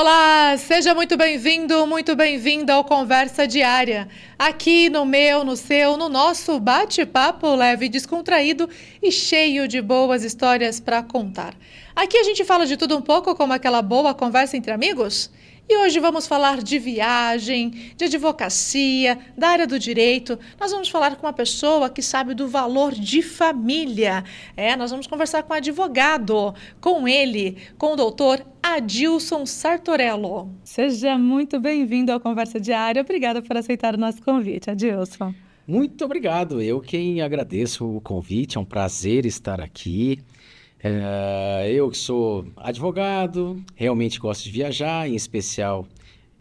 Olá, seja muito bem-vindo, muito bem-vinda ao Conversa Diária. Aqui no meu, no seu, no nosso bate-papo leve e descontraído e cheio de boas histórias para contar. Aqui a gente fala de tudo um pouco, como aquela boa conversa entre amigos. E hoje vamos falar de viagem, de advocacia, da área do direito. Nós vamos falar com uma pessoa que sabe do valor de família. Nós vamos conversar com um advogado, com ele, com o doutor Adilson Sartorello. Seja muito bem-vindo ao Conversa Diária. Obrigada por aceitar o nosso convite, Adilson. Muito obrigado. Eu quem agradeço o convite. É um prazer estar aqui. Eu que sou advogado, realmente gosto de viajar, em especial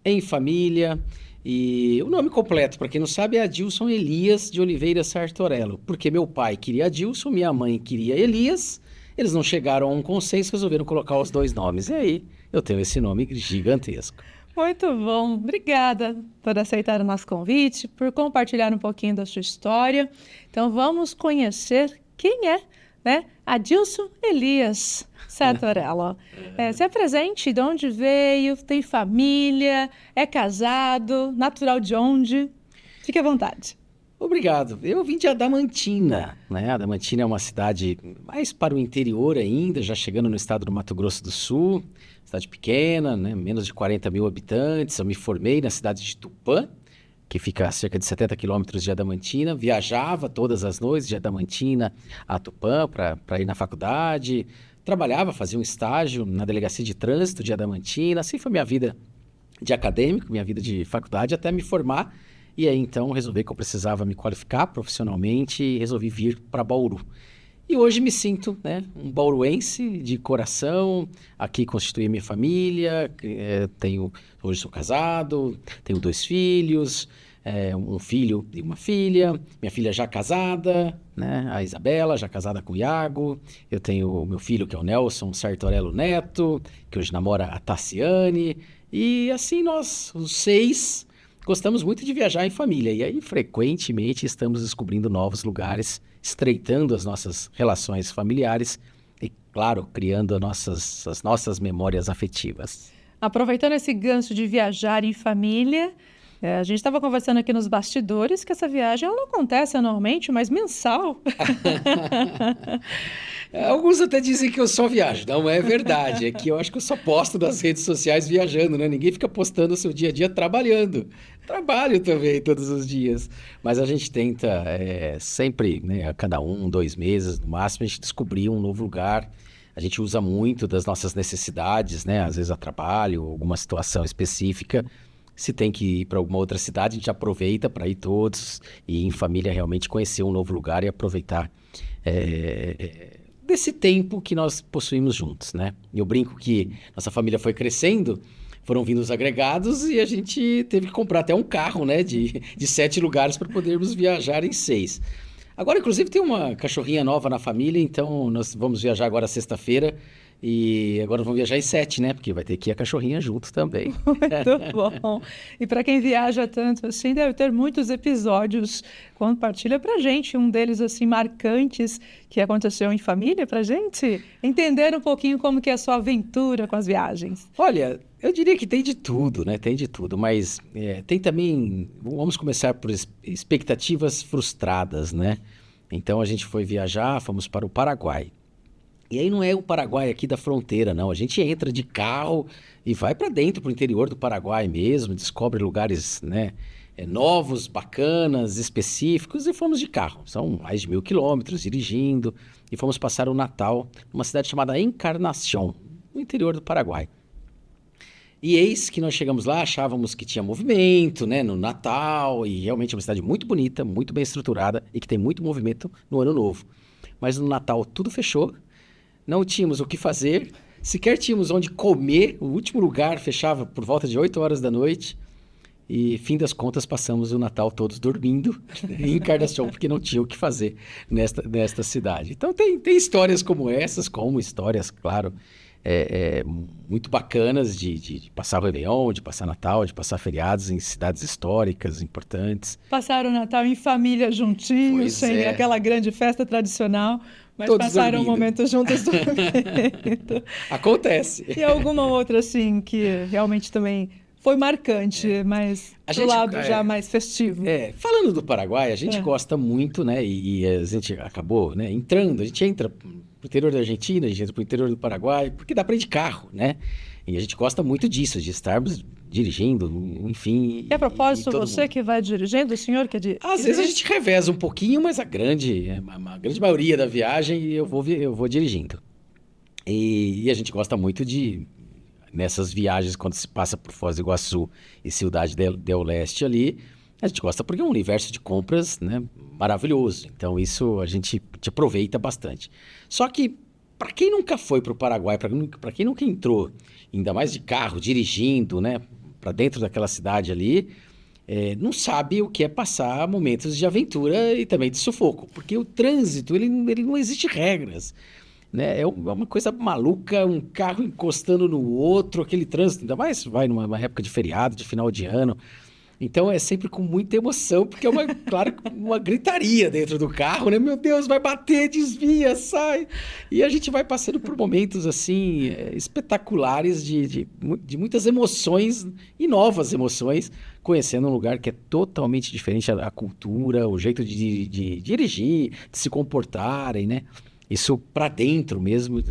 em família. E o nome completo, para quem não sabe, é Adilson Elias de Oliveira Sartorello, porque meu pai queria Adilson, minha mãe queria Elias. Eles não chegaram a um consenso, resolveram colocar os dois nomes. E aí eu tenho esse nome gigantesco. Muito bom. Obrigada por aceitar o nosso convite, por compartilhar um pouquinho da sua história. Então vamos conhecer quem é, Adilson Elias Sartorello. Se apresente, de onde veio, tem família, é casado, natural de onde? Fique à vontade. Obrigado. Eu vim de Adamantina, Adamantina é uma cidade mais para o interior ainda, já chegando no estado do Mato Grosso do Sul, cidade pequena, menos de 40 mil habitantes. Eu me formei na cidade de Tupã, que fica a cerca de 70 quilômetros de Adamantina, viajava todas as noites de Adamantina a Tupã para ir na faculdade, trabalhava, fazia um estágio na delegacia de trânsito de Adamantina. Assim foi minha vida de acadêmico, minha vida de faculdade, até me formar. E aí então resolvi que eu precisava me qualificar profissionalmente e resolvi vir para Bauru. E hoje me sinto um bauruense de coração, aqui constituí a minha família, hoje sou casado, tenho 2 filhos, um filho e uma filha, minha filha já casada, a Isabela, já casada com o Iago, eu tenho o meu filho que é o Nelson Sartorello Neto, que hoje namora a Tassiane, e assim nós, os 6... gostamos muito de viajar em família e aí frequentemente estamos descobrindo novos lugares, estreitando as nossas relações familiares e, claro, criando as nossas memórias afetivas. Aproveitando esse gancho de viajar em família, a gente estava conversando aqui nos bastidores que essa viagem ela não acontece anualmente, mas mensal. Alguns até dizem que eu só viajo. Não é verdade. É que eu acho que eu só posto nas redes sociais viajando, Ninguém fica postando o seu dia a dia trabalhando. Trabalho também todos os dias. Mas a gente tenta sempre, a cada 1, 2 meses, no máximo, a gente descobrir um novo lugar. A gente usa muito das nossas necessidades, Às vezes a trabalho, alguma situação específica. Se tem que ir para alguma outra cidade, a gente aproveita para ir todos e em família realmente conhecer um novo lugar e aproveitar desse tempo que nós possuímos juntos, Eu brinco que nossa família foi crescendo, foram vindo os agregados e a gente teve que comprar até um carro, de 7 lugares para podermos viajar em 6. Agora, inclusive, tem uma cachorrinha nova na família, então nós vamos viajar agora sexta-feira e agora vamos viajar em 7, Porque vai ter que ir a cachorrinha junto também. Muito bom. E para quem viaja tanto assim, deve ter muitos episódios. Compartilha pra gente um deles assim marcantes que aconteceu em família pra gente entender um pouquinho como que é a sua aventura com as viagens. Olha, eu diria que tem de tudo, Tem de tudo, mas tem também, vamos começar por expectativas frustradas, Então a gente foi viajar, fomos para o Paraguai. E aí não é o Paraguai aqui da fronteira, não. A gente entra de carro e vai para dentro, para o interior do Paraguai mesmo, descobre lugares, novos, bacanas, específicos, e fomos de carro. São mais de 1.000 quilômetros dirigindo e fomos passar o Natal numa cidade chamada Encarnación, no interior do Paraguai. E eis que nós chegamos lá, achávamos que tinha movimento, no Natal, e realmente é uma cidade muito bonita, muito bem estruturada e que tem muito movimento no Ano Novo. Mas no Natal tudo fechou. Não tínhamos o que fazer, sequer tínhamos onde comer, o último lugar fechava por volta de 8 horas da noite e, fim das contas, passamos o Natal todos dormindo em Encarnación, porque não tinha o que fazer nesta cidade. Então tem histórias como essas, como histórias, claro, muito bacanas de passar o Réveillon, de passar Natal, de passar feriados em cidades históricas importantes. Passaram o Natal em família juntinhos, Pois sem é. aquela grande festa tradicional, mas Todos passaram um dormindo. momento juntos dormindo. Acontece. E alguma outra, assim, que realmente também foi marcante, mas A do gente- lado já mais festivo. Falando do Paraguai, a gente É. gosta muito, né? E a gente acabou, né, entrando, a gente entra pro interior da Argentina, a gente entra pro interior do Paraguai, porque dá pra ir de carro, né? E a gente gosta muito disso, de estarmos dirigindo, enfim. E a propósito, todo você mundo. que vai dirigindo, o senhor que é de... Às vezes a gente reveza um pouquinho, mas a grande maioria da viagem eu vou dirigindo. E a gente gosta muito nessas viagens, quando se passa por Foz do Iguaçu e Ciudad del Leste ali, a gente gosta porque é um universo de compras, né, maravilhoso. Então isso a gente aproveita bastante. Só que para quem nunca foi para o Paraguai, para quem nunca entrou, ainda mais de carro, dirigindo, né, para dentro daquela cidade ali, não sabe o que é passar momentos de aventura e também de sufoco, porque o trânsito, ele não existe regras, né? É uma coisa maluca, um carro encostando no outro, aquele trânsito, ainda mais vai numa época de feriado, de final de ano. Então é sempre com muita emoção, porque é claro, uma gritaria dentro do carro, né? Meu Deus, vai bater, desvia, sai. E a gente vai passando por momentos assim espetaculares de muitas emoções e novas emoções, conhecendo um lugar que é totalmente diferente, a cultura, o jeito de dirigir, de se comportarem, né? Isso para dentro mesmo.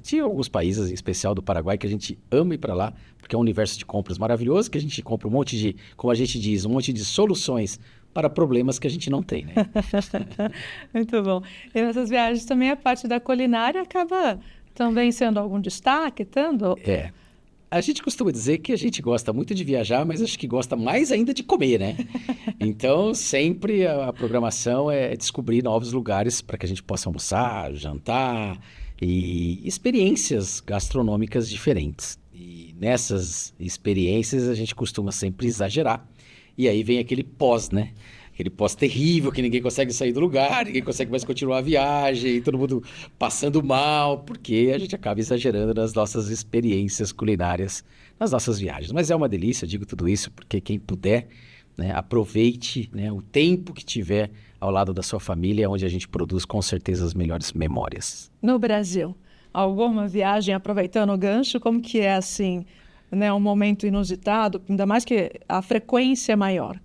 Tinha alguns países, em especial do Paraguai, que a gente ama ir para lá, porque é um universo de compras maravilhoso, que a gente compra um monte de, como a gente diz, um monte de soluções para problemas que a gente não tem, né? Muito bom. E nessas viagens também a parte da culinária acaba também sendo algum destaque, tanto? A gente costuma dizer que a gente gosta muito de viajar, mas acho que gosta mais ainda de comer, né? Então, sempre a programação é descobrir novos lugares para que a gente possa almoçar, jantar e experiências gastronômicas diferentes. E nessas experiências a gente costuma sempre exagerar. E aí vem aquele pós, né? Aquele pós terrível que ninguém consegue sair do lugar, ninguém consegue mais continuar a viagem, todo mundo passando mal, porque a gente acaba exagerando nas nossas experiências culinárias, nas nossas viagens. Mas é uma delícia, eu digo tudo isso, porque quem puder, né, aproveite, né, o tempo que tiver ao lado da sua família, onde a gente produz com certeza as melhores memórias. No Brasil, alguma viagem aproveitando o gancho, como que é assim, né, um momento inusitado, ainda mais que a frequência é maior?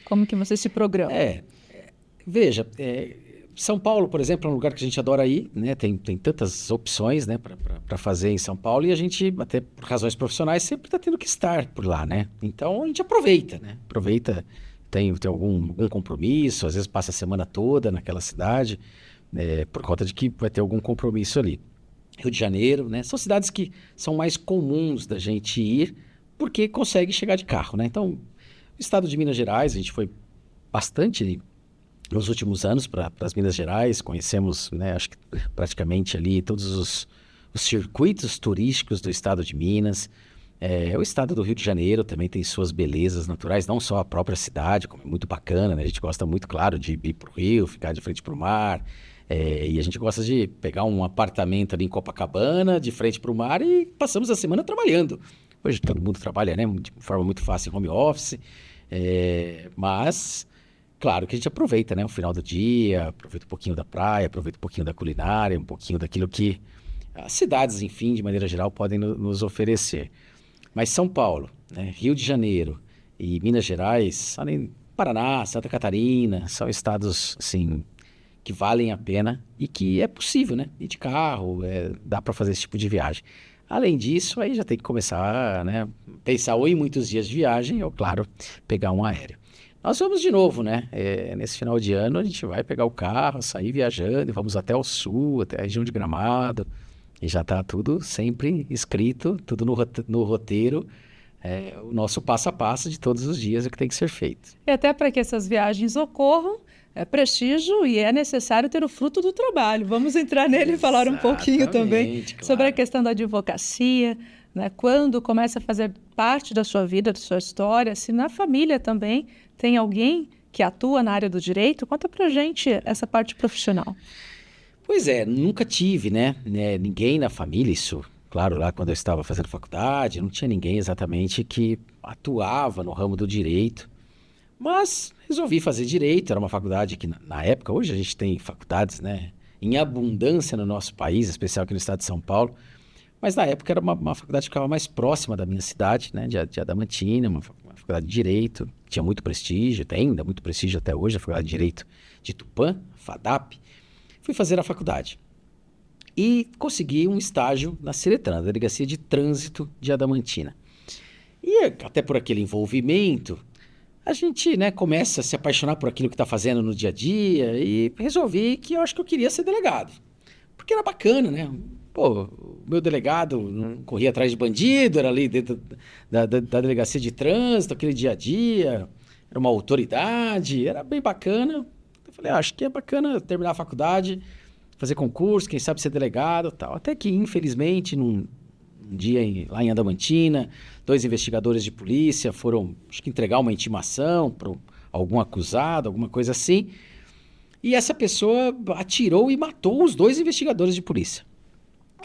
Como que você se programa? Veja, São Paulo, por exemplo, é um lugar que a gente adora ir, né? Tem tantas opções, né, para fazer em São Paulo, e a gente, até por razões profissionais, sempre está tendo que estar por lá, né? Então a gente aproveita, né? Aproveita, tem algum compromisso, às vezes passa a semana toda naquela cidade, por conta de que vai ter algum compromisso ali. Rio de Janeiro, né? São cidades que são mais comuns da gente ir, porque consegue chegar de carro, né? Então, o estado de Minas Gerais, a gente foi bastante nos últimos anos para as Minas Gerais, conhecemos, né, acho que praticamente ali todos os circuitos turísticos do estado de Minas. O estado do Rio de Janeiro também tem suas belezas naturais, não só a própria cidade, como é muito bacana, né? A gente gosta muito, claro, de ir para o Rio, ficar de frente para o mar, e a gente gosta de pegar um apartamento ali em Copacabana, de frente para o mar, e passamos a semana trabalhando. Hoje todo mundo trabalha, né, de forma muito fácil em home office, mas claro que a gente aproveita, né, o final do dia, aproveita um pouquinho da praia, aproveita um pouquinho da culinária, um pouquinho daquilo que as cidades, enfim, de maneira geral, podem nos oferecer. Mas São Paulo, né, Rio de Janeiro e Minas Gerais, além Paraná, Santa Catarina, são estados, assim, que valem a pena e que é possível, né, ir de carro, dá para fazer esse tipo de viagem. Além disso, aí já tem que começar, né, pensar ou em muitos dias de viagem ou, claro, pegar um aéreo. Nós vamos de novo, né? Nesse final de ano a gente vai pegar o carro, sair viajando, e vamos até o sul, até a região de Gramado, e já está tudo sempre escrito, tudo no roteiro, o nosso passo a passo de todos os dias, o que tem que ser feito. E até para que essas viagens ocorram, é prestígio e é necessário ter o fruto do trabalho. Vamos entrar nele e falar um pouquinho também sobre a questão da advocacia, né? Quando começa a fazer parte da sua vida, da sua história, se na família também tem alguém que atua na área do direito, conta pra gente essa parte profissional. Pois nunca tive, né? Ninguém na família, isso, claro, lá quando eu estava fazendo faculdade, não tinha ninguém exatamente que atuava no ramo do direito, mas resolvi fazer direito. Era uma faculdade que, na época, hoje a gente tem faculdades, né, em abundância no nosso país, em especial aqui no estado de São Paulo, mas na época era uma faculdade que ficava mais próxima da minha cidade, né, de Adamantina, uma faculdade de direito, tinha muito prestígio, tem ainda muito prestígio até hoje, a faculdade de direito de Tupã, FADAP. Fui fazer a faculdade e consegui um estágio na Ciretran, na Delegacia de Trânsito de Adamantina. E até por aquele envolvimento, a gente, né, começa a se apaixonar por aquilo que está fazendo no dia a dia e resolvi que eu acho que eu queria ser delegado. Porque era bacana, né? Pô, o meu delegado não corria atrás de bandido, era ali dentro da Delegacia de Trânsito, aquele dia a dia, era uma autoridade, era bem bacana. Eu falei, acho que é bacana terminar a faculdade, fazer concurso, quem sabe ser delegado e tal. Até que, infelizmente, num dia lá em Adamantina, 2 investigadores de polícia foram, acho que, entregar uma intimação para algum acusado, alguma coisa assim. E essa pessoa atirou e matou os 2 investigadores de polícia.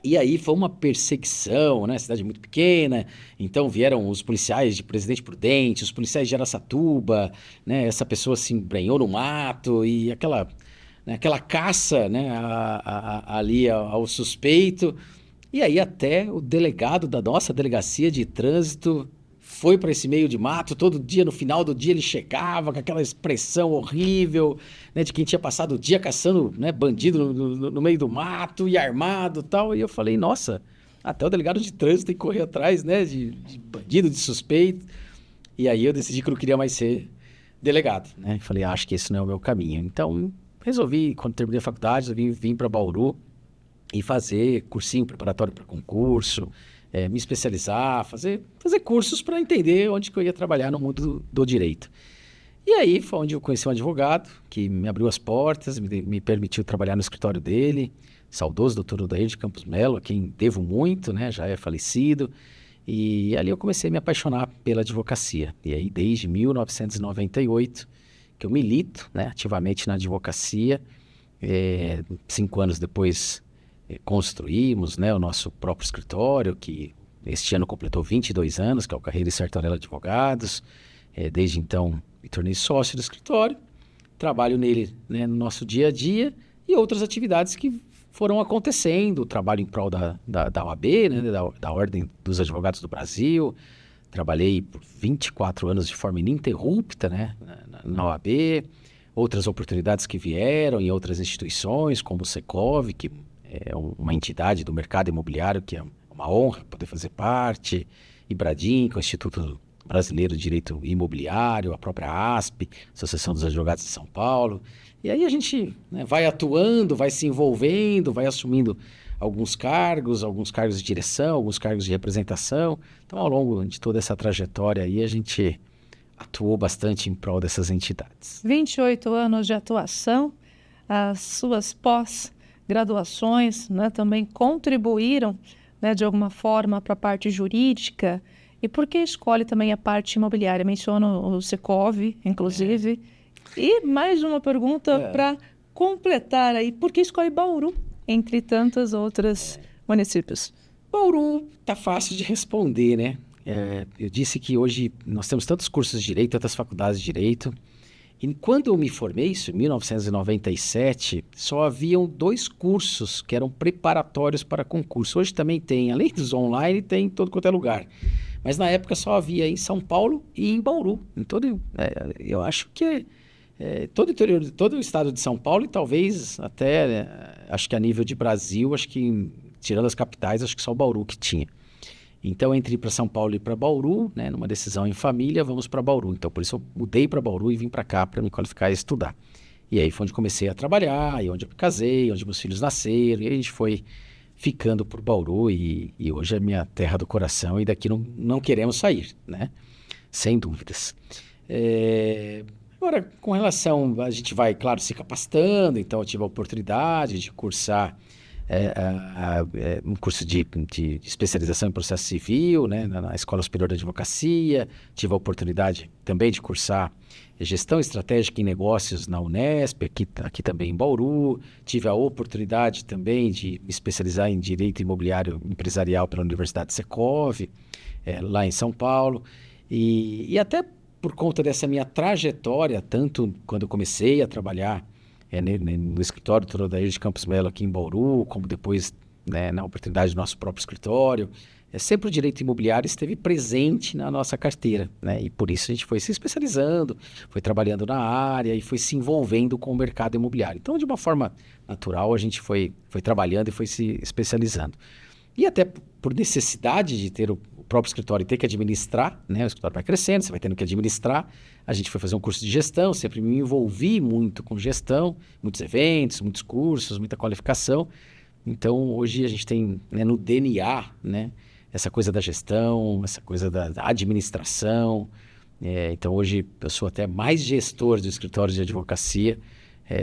E aí foi uma perseguição, né? Cidade muito pequena, então vieram os policiais de Presidente Prudente, os policiais de Araçatuba, né? Essa pessoa se embrenhou no mato e aquela caça, né, ali ao suspeito. E aí até o delegado da nossa delegacia de trânsito foi para esse meio de mato. Todo dia, no final do dia, ele chegava com aquela expressão horrível, né, de quem tinha passado o dia caçando, né, bandido no meio do mato e armado e tal. E eu falei, nossa, até o delegado de trânsito tem que correr atrás, né, de bandido, de suspeito. E aí eu decidi que eu não queria mais ser delegado, né? Falei, acho que esse não é o meu caminho. Então resolvi, quando terminei a faculdade, vim para Bauru e fazer cursinho preparatório para concurso, me especializar, fazer cursos para entender onde que eu ia trabalhar no mundo do direito. E aí foi onde eu conheci um advogado que me abriu as portas, me permitiu trabalhar no escritório dele, saudoso doutor Odair de Campos Melo, a quem devo muito, né? Já é falecido. E ali eu comecei a me apaixonar pela advocacia. E aí desde 1998 que eu milito, né, ativamente na advocacia. 5 anos depois construímos, né, o nosso próprio escritório, que este ano completou 22 anos, que é o Carreira e Sertorello Advogados. Desde então me tornei sócio do escritório, trabalho nele, né, no nosso dia a dia e outras atividades que foram acontecendo, trabalho em prol da OAB, né, da Ordem dos Advogados do Brasil. Trabalhei por 24 anos de forma ininterrupta, né, na OAB, outras oportunidades que vieram em outras instituições, como o Secov, que é uma entidade do mercado imobiliário que é uma honra poder fazer parte, Ibradim, que é o Instituto Brasileiro de Direito Imobiliário, a própria ASP, Associação dos Advogados de São Paulo. E aí a gente, né, vai atuando, vai se envolvendo, vai assumindo alguns cargos de direção, alguns cargos de representação. Então, ao longo de toda essa trajetória aí, a gente atuou bastante em prol dessas entidades. 28 anos de atuação, as suas pós-graduações, né, também contribuíram, né, de alguma forma para a parte jurídica. E por que escolhe também a parte imobiliária? Menciono o Secov, inclusive. E mais uma pergunta para completar aí. Por que escolhe Bauru, entre tantos outros municípios? Bauru tá fácil de responder, né? Eu disse que hoje nós temos tantos cursos de direito, tantas faculdades de direito. E quando eu me formei, isso em 1997, só haviam 2 cursos que eram preparatórios para concurso. Hoje também tem, além dos online, tem em todo quanto é lugar. Mas na época só havia em São Paulo e em Bauru. Eu acho que todo o interior, todo o estado de São Paulo e talvez até, acho que a nível de Brasil, acho que tirando as capitais, acho que só o Bauru que tinha. Então, entre ir para São Paulo e para Bauru, né, numa decisão em família, vamos para Bauru. Então, por isso eu mudei para Bauru e vim para cá para me qualificar e estudar. E aí foi onde comecei a trabalhar, e onde eu me casei, onde meus filhos nasceram, e a gente foi ficando por Bauru, e hoje é minha terra do coração, e daqui não queremos sair, né? Sem dúvidas. Agora, com relação, a gente vai, claro, se capacitando. Então eu tive a oportunidade de cursar um curso de especialização em processo civil, né, na Escola Superior da Advocacia. Tive a oportunidade também de cursar Gestão Estratégica em Negócios na Unesp, aqui também em Bauru. Tive a oportunidade também de me especializar em Direito Imobiliário Empresarial pela Universidade Secov, lá em São Paulo. E até por conta dessa minha trajetória, tanto quando eu comecei a trabalhar no escritório do Odair de Campos Melo aqui em Bauru, como depois, né, na oportunidade do nosso próprio escritório, sempre o direito imobiliário esteve presente na nossa carteira, né? E por isso a gente foi se especializando, foi trabalhando na área e foi se envolvendo com o mercado imobiliário. Então, de uma forma natural, a gente foi trabalhando e foi se especializando. E até por necessidade de ter o próprio escritório e ter que administrar, né? O escritório vai crescendo, você vai tendo que administrar. A gente foi fazer um curso de gestão, sempre me envolvi muito com gestão, muitos eventos, muitos cursos, muita qualificação. Então, hoje a gente tem, né, no DNA, né, essa coisa da gestão, essa coisa da administração. Então, hoje eu sou até mais gestor do escritório de advocacia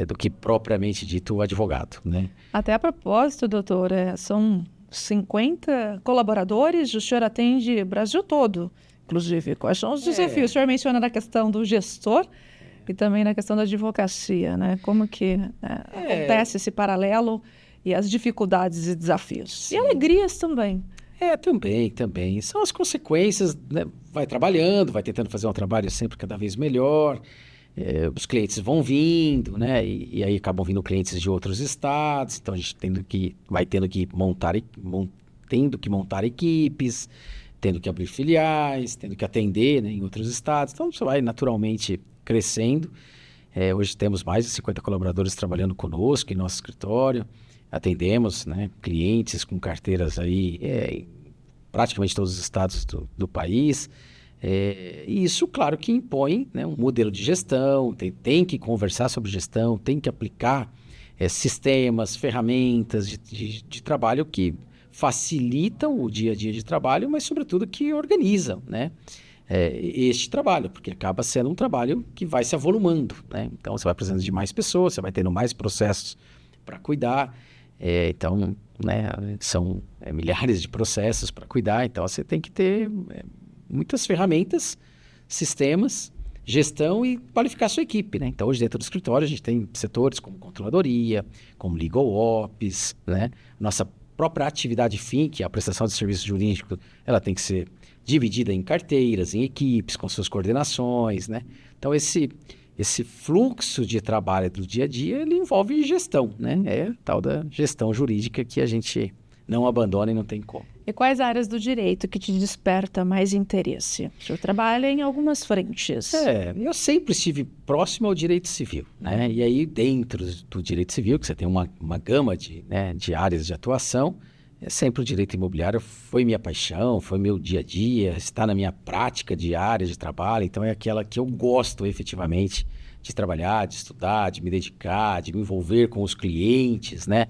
do que propriamente dito advogado, né? Até a propósito, doutor, são 50 colaboradores, o senhor atende o Brasil todo, inclusive. Quais são os desafios? O senhor menciona na questão do gestor e também na questão da advocacia, né? Como que acontece esse paralelo e as dificuldades e desafios? Sim. E alegrias também. Também. São as consequências, né? Vai trabalhando, vai tentando fazer um trabalho sempre cada vez melhor. Os clientes vão vindo, né? E aí acabam vindo clientes de outros estados. Então a gente vai tendo que montar equipes, tendo que abrir filiais, tendo que atender, né, em outros estados. Então você vai naturalmente crescendo. Hoje temos mais de 50 colaboradores trabalhando conosco em nosso escritório. Atendemos, né, clientes com carteiras aí em praticamente todos os estados do país. E isso, claro, que impõe, né, um modelo de gestão, tem que conversar sobre gestão, tem que aplicar sistemas, ferramentas de trabalho que facilitam o dia a dia de trabalho, mas, sobretudo, que organizam, né, este trabalho, porque acaba sendo um trabalho que vai se avolumando, né? Então, você vai precisando de mais pessoas, você vai tendo mais processos para cuidar. Então, né, são milhares de processos para cuidar, então você tem que ter muitas ferramentas, sistemas, gestão e qualificar a sua equipe, né? Então, hoje dentro do escritório a gente tem setores como controladoria, como legal ops, né? Nossa própria atividade fim, que é a prestação de serviço jurídico, ela tem que ser dividida em carteiras, em equipes, com suas coordenações, né? Então, esse fluxo de trabalho do dia a dia, ele envolve gestão, né? É a tal da gestão jurídica que a gente não abandona e não tem como. E quais áreas do direito que te desperta mais interesse? O senhor trabalha em algumas frentes. Eu sempre estive próximo ao direito civil, né? E aí, dentro do direito civil, que você tem uma gama de áreas de atuação, sempre o direito imobiliário foi minha paixão, foi meu dia a dia, está na minha prática diária de trabalho, então é aquela que eu gosto efetivamente de trabalhar, de estudar, de me dedicar, de me envolver com os clientes, né?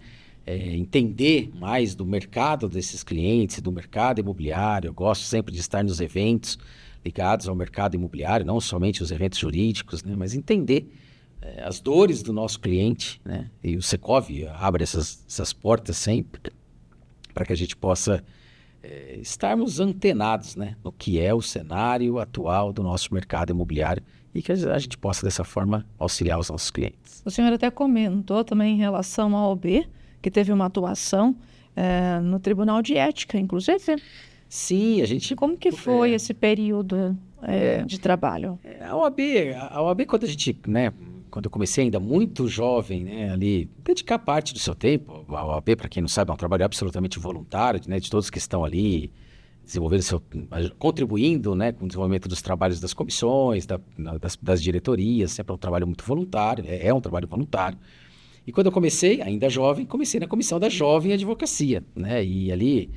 Entender mais do mercado desses clientes, do mercado imobiliário. Eu gosto sempre de estar nos eventos ligados ao mercado imobiliário, não somente os eventos jurídicos, né? Mas entender as dores do nosso cliente, né? E o Secov abre essas portas sempre para que a gente possa estarmos antenados, né, no que é o cenário atual do nosso mercado imobiliário e que a gente possa, dessa forma, auxiliar os nossos clientes. O senhor até comentou também em relação ao OAB, que teve uma atuação no Tribunal de Ética, inclusive. Sim, a gente... Como que foi esse período de trabalho? A OAB, quando eu comecei ainda muito jovem, né, ali, dedicar parte do seu tempo, a OAB, para quem não sabe, é um trabalho absolutamente voluntário, né, de todos que estão ali contribuindo, né, com o desenvolvimento dos trabalhos das comissões, das diretorias, sempre é um trabalho muito voluntário, é um trabalho voluntário. E quando eu comecei, ainda jovem, comecei na comissão da Jovem Advocacia, né, e ali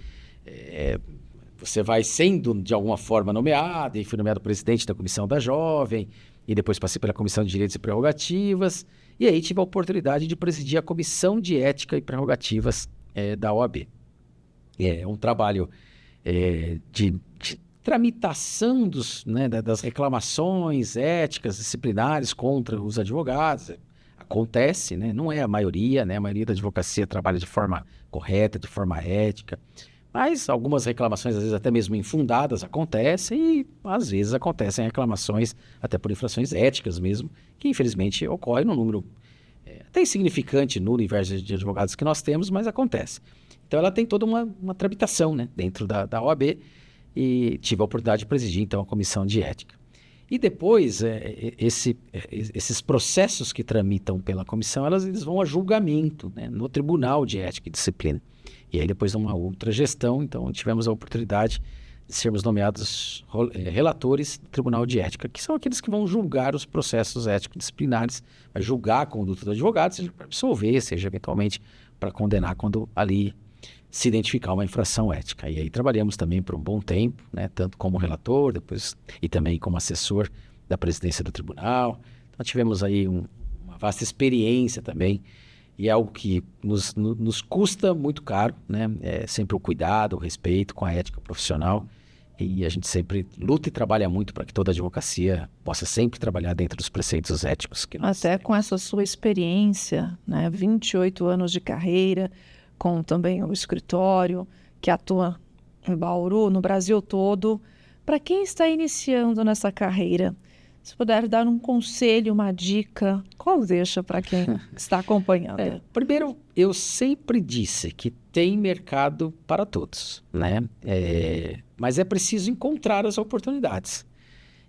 você vai sendo, de alguma forma, nomeado, e fui nomeado presidente da comissão da Jovem, e depois passei pela Comissão de Direitos e Prerrogativas, e aí tive a oportunidade de presidir a Comissão de Ética e Prerrogativas da OAB. É um trabalho de tramitação das reclamações éticas disciplinares contra os advogados, a acontece, né? Não é a maioria, né? A maioria da advocacia trabalha de forma correta, de forma ética, mas algumas reclamações, às vezes até mesmo infundadas, acontecem e às vezes acontecem reclamações até por infrações éticas mesmo, que infelizmente ocorrem num número até insignificante no universo de advogados que nós temos, mas acontece. Então ela tem toda uma tramitação, né, dentro da OAB, e tive a oportunidade de presidir então a comissão de ética. E depois, esses processos que tramitam pela comissão, eles vão a julgamento, né, no Tribunal de Ética e Disciplina. E aí depois de uma outra gestão, então tivemos a oportunidade de sermos nomeados relatores do Tribunal de Ética, que são aqueles que vão julgar os processos ético-disciplinares, vai julgar a conduta do advogado, seja para absolver, seja eventualmente para condenar quando ali se identificar uma infração ética. E aí trabalhamos também por um bom tempo, né, tanto como relator, depois e também como assessor da presidência do tribunal. Então tivemos aí uma vasta experiência também, e é algo que nos custa muito caro, né? É sempre o cuidado, o respeito com a ética profissional, e a gente sempre luta e trabalha muito para que toda a advocacia possa sempre trabalhar dentro dos preceitos éticos que nós Até temos. com essa sua experiência, né? 28 anos de carreira, com também o escritório que atua em Bauru, no Brasil todo. Para quem está iniciando nessa carreira, se puder dar um conselho, uma dica, qual deixa para quem está acompanhando? Primeiro, eu sempre disse que tem mercado para todos, né? Mas é preciso encontrar as oportunidades.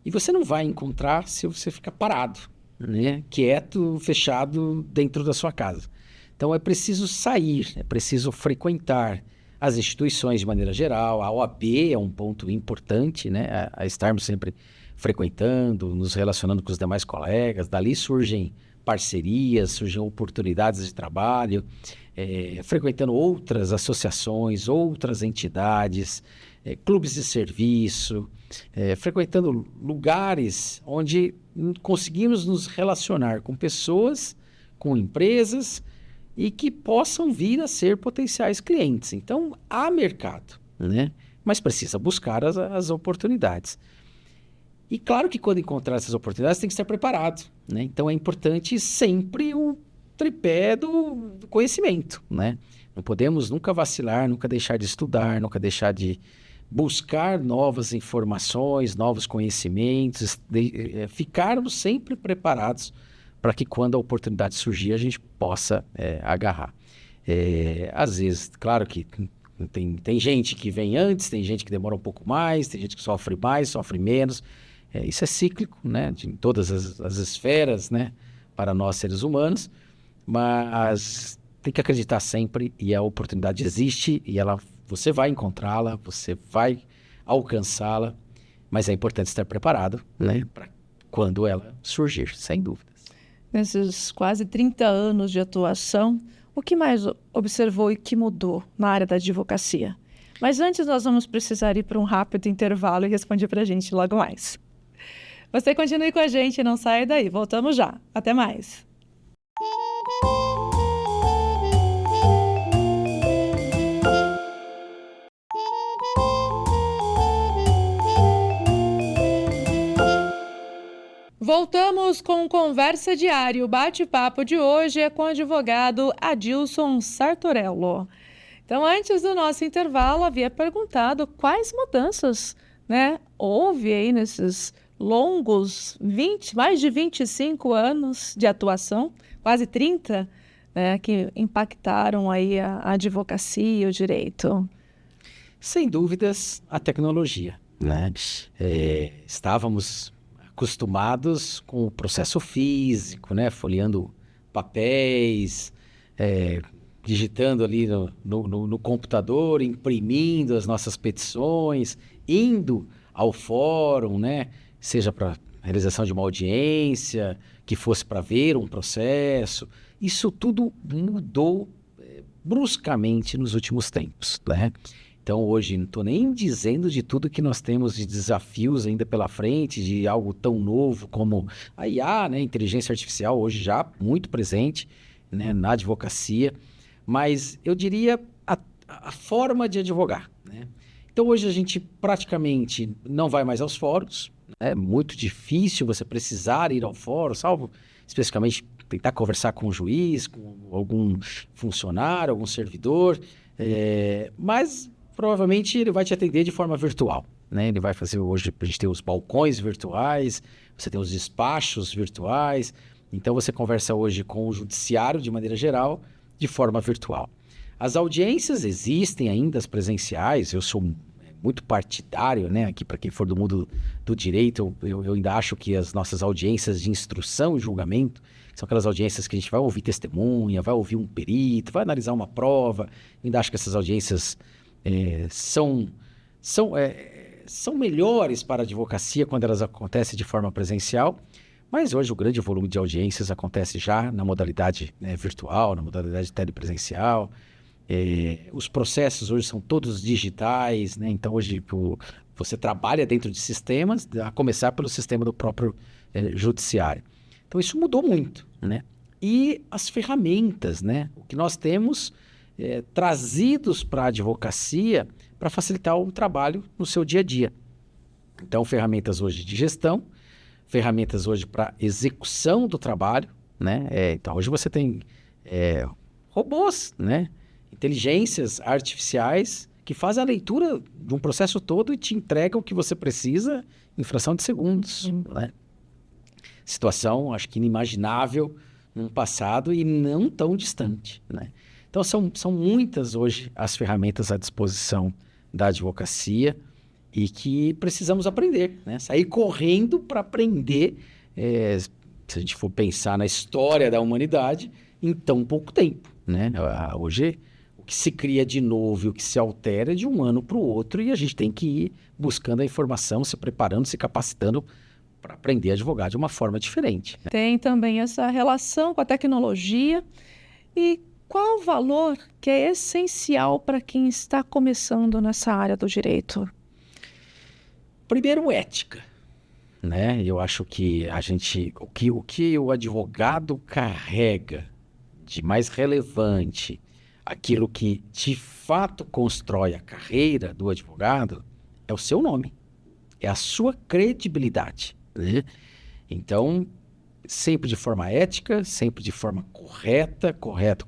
E você não vai encontrar se você ficar parado, né? Quieto, fechado dentro da sua casa. Então é preciso sair, é preciso frequentar as instituições de maneira geral. A OAB é um ponto importante, né? A estarmos sempre frequentando, nos relacionando com os demais colegas. Dali surgem parcerias, surgem oportunidades de trabalho, frequentando outras associações, outras entidades, clubes de serviço, frequentando lugares onde conseguimos nos relacionar com pessoas, com empresas, e que possam vir a ser potenciais clientes. Então, há mercado, né? Mas precisa buscar as oportunidades. E claro que quando encontrar essas oportunidades tem que estar preparado, né? Então, é importante sempre o tripé do conhecimento, né? Não podemos nunca vacilar, nunca deixar de estudar, nunca deixar de buscar novas informações, novos conhecimentos, ficarmos sempre preparados para que quando a oportunidade surgir, a gente possa agarrar. Às vezes, claro que tem gente que vem antes, tem gente que demora um pouco mais, tem gente que sofre mais, sofre menos. Isso é cíclico, né? Em todas as esferas, né? Para nós seres humanos, mas tem que acreditar sempre, e a oportunidade existe, e você vai encontrá-la, você vai alcançá-la, mas é importante estar preparado, né? Para quando ela surgir, sem dúvida. Nesses quase 30 anos de atuação, o que mais observou e que mudou na área da advocacia? Mas antes nós vamos precisar ir para um rápido intervalo e responder para a gente logo mais. Você continue com a gente, não saia daí. Voltamos já. Até mais. Voltamos com Conversa Diária. O bate-papo de hoje é com o advogado Adilson Sartorello. Então, antes do nosso intervalo, havia perguntado quais mudanças, né, houve aí nesses longos mais de 25 anos de atuação, quase 30, né, que impactaram aí a advocacia e o direito. Sem dúvidas, a tecnologia, né? Estávamos acostumados com o processo físico, né? Folheando papéis, digitando ali no computador, imprimindo as nossas petições, indo ao fórum, né? Seja para realização de uma audiência, que fosse para ver um processo. Isso tudo mudou bruscamente nos últimos tempos, né? Então, hoje, não estou nem dizendo de tudo que nós temos de desafios ainda pela frente, de algo tão novo como a IA, né? Inteligência artificial, hoje já muito presente, né? Na advocacia, mas eu diria a forma de advogar, né? Então, hoje a gente praticamente não vai mais aos fóruns. É muito difícil você precisar ir ao fórum, salvo especificamente tentar conversar com o juiz, com algum funcionário, algum servidor, mas provavelmente ele vai te atender de forma virtual, né? Ele vai fazer, hoje a gente tem os balcões virtuais, você tem os despachos virtuais, então você conversa hoje com o judiciário de maneira geral, de forma virtual. As audiências existem ainda, as presenciais, eu sou muito partidário, né? Aqui para quem for do mundo do direito, eu ainda acho que as nossas audiências de instrução e julgamento são aquelas audiências que a gente vai ouvir testemunha, vai ouvir um perito, vai analisar uma prova. Eu ainda acho que essas audiências são melhores para a advocacia quando elas acontecem de forma presencial, mas hoje o grande volume de audiências acontece já na modalidade virtual, na modalidade telepresencial. Os processos hoje são todos digitais, né? Então hoje você trabalha dentro de sistemas, a começar pelo sistema do próprio judiciário. Então isso mudou muito, né? E as ferramentas, né? O que nós temos trazidos para a advocacia para facilitar o trabalho no seu dia a dia. Então ferramentas hoje de gestão, ferramentas hoje para execução do trabalho, né? Então hoje você tem robôs, né? Inteligências artificiais que fazem a leitura de um processo todo e te entregam o que você precisa em fração de segundos, né? Situação, acho que inimaginável num passado e não tão distante, né? Então são muitas hoje as ferramentas à disposição da advocacia e que precisamos aprender, né? Sair correndo para aprender, se a gente for pensar na história da humanidade, em tão pouco tempo, né? Hoje o que se cria de novo e o que se altera é de um ano para o outro e a gente tem que ir buscando a informação, se preparando, se capacitando para aprender a advogar de uma forma diferente, né? Tem também essa relação com a tecnologia. E qual o valor que é essencial para quem está começando nessa área do direito? Primeiro, ética, né? Eu acho que o que o advogado carrega de mais relevante, aquilo que de fato constrói a carreira do advogado, é o seu nome, é a sua credibilidade, né? Então, sempre de forma ética, sempre de forma correto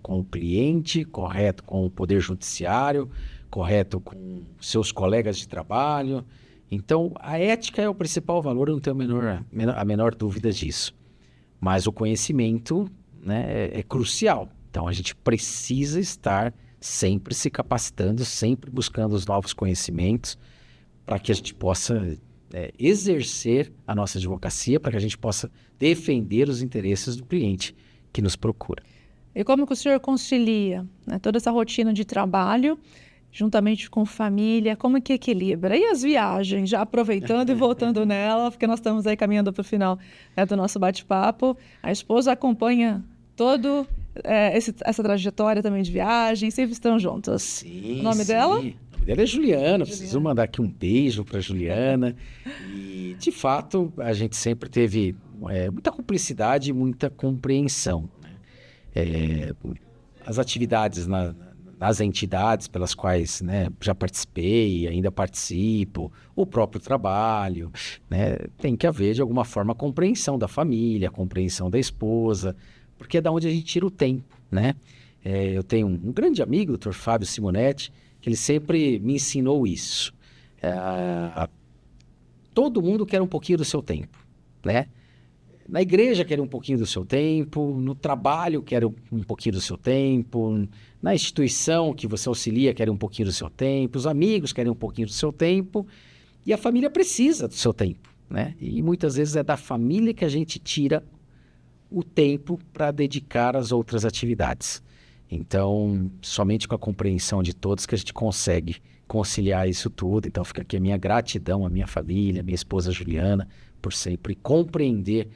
com o cliente, correto com o poder judiciário, correto com seus colegas de trabalho. Então, a ética é o principal valor, eu não tenho a menor dúvida disso. Mas o conhecimento, né, é crucial. Então, a gente precisa estar sempre se capacitando, sempre buscando os novos conhecimentos para que a gente possa exercer a nossa advocacia, para que a gente possa defender os interesses do cliente que nos procura. E como que o senhor concilia, né, toda essa rotina de trabalho, juntamente com família, como que equilibra? E as viagens, já aproveitando e voltando nela, porque nós estamos aí caminhando para o final do nosso bate-papo. A esposa acompanha todo essa trajetória também de viagem, sempre estão juntos. Sim, o nome dela? O nome dela é Juliana, preciso mandar aqui um beijo para Juliana. E, de fato, a gente sempre teve muita cumplicidade e muita compreensão, né? As atividades nas entidades pelas quais, né, já participei e ainda participo, o próprio trabalho, né, tem que haver, de alguma forma, compreensão da família, compreensão da esposa, porque é da onde a gente tira o tempo, né? Eu tenho um grande amigo, o Dr. Fábio Simonetti, que ele sempre me ensinou isso. Todo mundo quer um pouquinho do seu tempo, né? Na igreja quer um pouquinho do seu tempo, no trabalho quer um pouquinho do seu tempo, na instituição que você auxilia quer um pouquinho do seu tempo, os amigos querem um pouquinho do seu tempo e a família precisa do seu tempo, né? E muitas vezes é da família que a gente tira o tempo para dedicar às outras atividades. Então, somente com a compreensão de todos que a gente consegue conciliar isso tudo. Então, fica aqui a minha gratidão à minha família, à minha esposa Juliana, por sempre compreender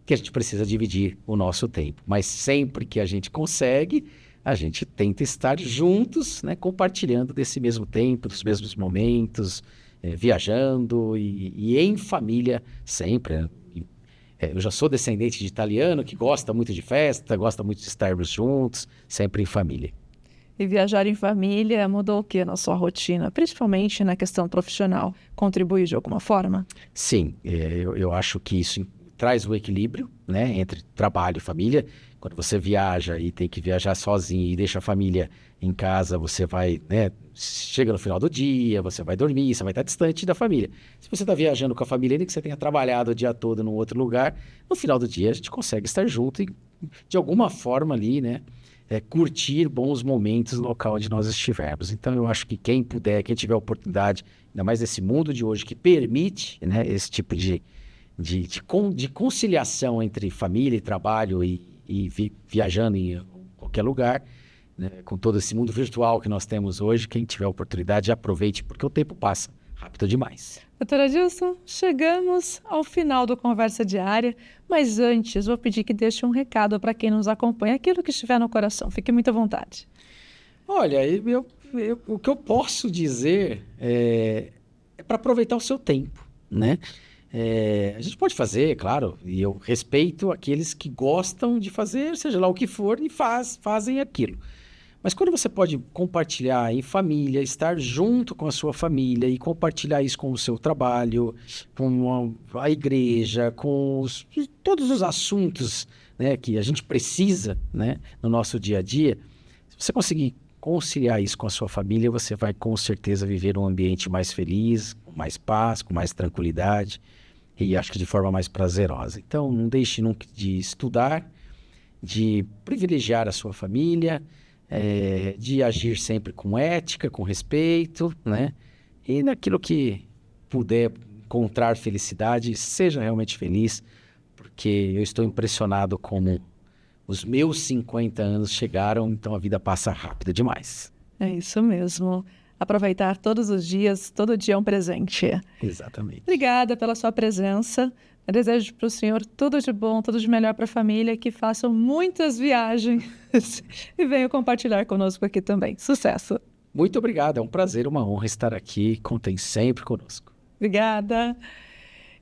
que a gente precisa dividir o nosso tempo. Mas sempre que a gente consegue, a gente tenta estar juntos, né, compartilhando desse mesmo tempo, dos mesmos momentos, viajando e em família sempre, né? Eu já sou descendente de italiano, que gosta muito de festa, gosta muito de estarmos juntos, sempre em família. E viajar em família mudou o que na sua rotina, principalmente na questão profissional? Contribui de alguma forma? Sim, eu acho que isso traz o equilíbrio, né, entre trabalho e família. Quando você viaja e tem que viajar sozinho e deixa a família em casa, você vai, né, chega no final do dia, você vai dormir, você vai estar distante da família. Se você está viajando com a família, nem que você tenha trabalhado o dia todo num outro lugar, no final do dia a gente consegue estar junto e, de alguma forma ali, né, curtir bons momentos no local onde nós estivermos. Então, eu acho que quem puder, quem tiver oportunidade, ainda mais nesse mundo de hoje que permite, né, esse tipo de conciliação entre família e trabalho e viajando em qualquer lugar, né, com todo esse mundo virtual que nós temos hoje, quem tiver oportunidade, aproveite, porque o tempo passa rápido demais. Doutor Adilson, chegamos ao final do Conversa Diária, mas antes vou pedir que deixe um recado para quem nos acompanha, aquilo que estiver no coração. Fique muito à vontade. Olha, o que eu posso dizer é para aproveitar o seu tempo, né? A gente pode fazer, claro, e eu respeito aqueles que gostam de fazer, seja lá o que for, e fazem aquilo. Mas quando você pode compartilhar em família, estar junto com a sua família e compartilhar isso com o seu trabalho, com a igreja, com todos os assuntos, né, que a gente precisa, né, no nosso dia a dia, se você conseguir conciliar isso com a sua família, você vai com certeza viver um ambiente mais feliz, com mais paz, com mais tranquilidade e acho que de forma mais prazerosa. Então, não deixe nunca de estudar, de privilegiar a sua família, de agir sempre com ética, com respeito, né? E naquilo que puder encontrar felicidade, seja realmente feliz, porque eu estou impressionado como os meus 50 anos chegaram, então a vida passa rápido demais. É isso mesmo. Aproveitar todos os dias, todo dia é um presente. Exatamente. Obrigada pela sua presença. Eu desejo para o senhor tudo de bom, tudo de melhor para a família, que façam muitas viagens e venham compartilhar conosco aqui também. Sucesso! Muito obrigado, é um prazer, uma honra estar aqui. Contem sempre conosco. Obrigada!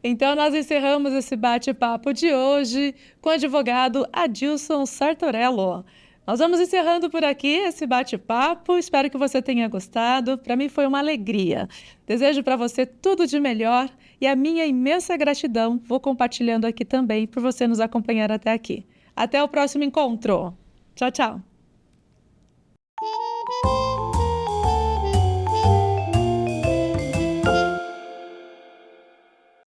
Então, nós encerramos esse bate-papo de hoje com o advogado Adilson Sartorello. Nós vamos encerrando por aqui esse bate-papo. Espero que você tenha gostado. Para mim foi uma alegria. Desejo para você tudo de melhor e a minha imensa gratidão vou compartilhando aqui também por você nos acompanhar até aqui. Até o próximo encontro. Tchau, tchau.